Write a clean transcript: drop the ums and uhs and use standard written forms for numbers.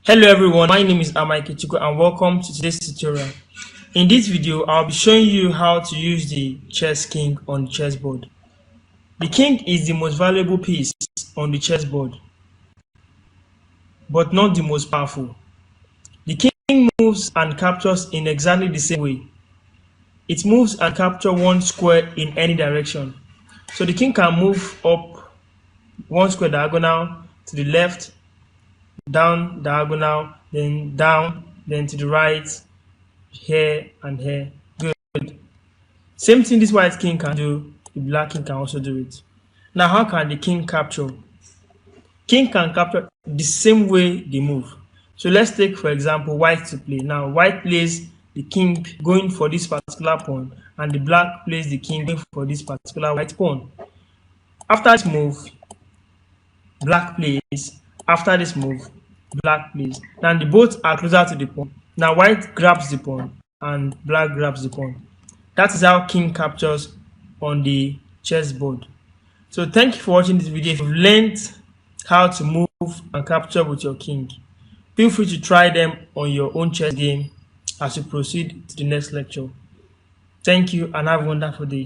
Hello everyone, my name is Ikechukwu and welcome to today's tutorial. In this video, I'll be showing you how to use the chess king on the chessboard. The king is the most valuable piece on the chessboard, but not the most powerful. The king moves and captures in exactly the same way. It moves and captures one square in any direction. So the king can move up one square diagonal to the left, down diagonal, then down, then to the right, here and here. Good. Same thing this white king can do, the black king can also do it. Now, how can the king capture? King can capture the same way they move. So let's take, for example, white to play. Now, white plays the king going for this particular pawn, and the black plays the king going for this particular white pawn. After this move, black plays. After this move, black plays. Now, the both are closer to the pawn. Now, white grabs the pawn, and black grabs the pawn. That is how king captures on the chessboard. So thank you for watching this video. If you've learned how to move and capture with your king, feel free to try them on your own chess game as you proceed to the next lecture. Thank you and have a wonderful day.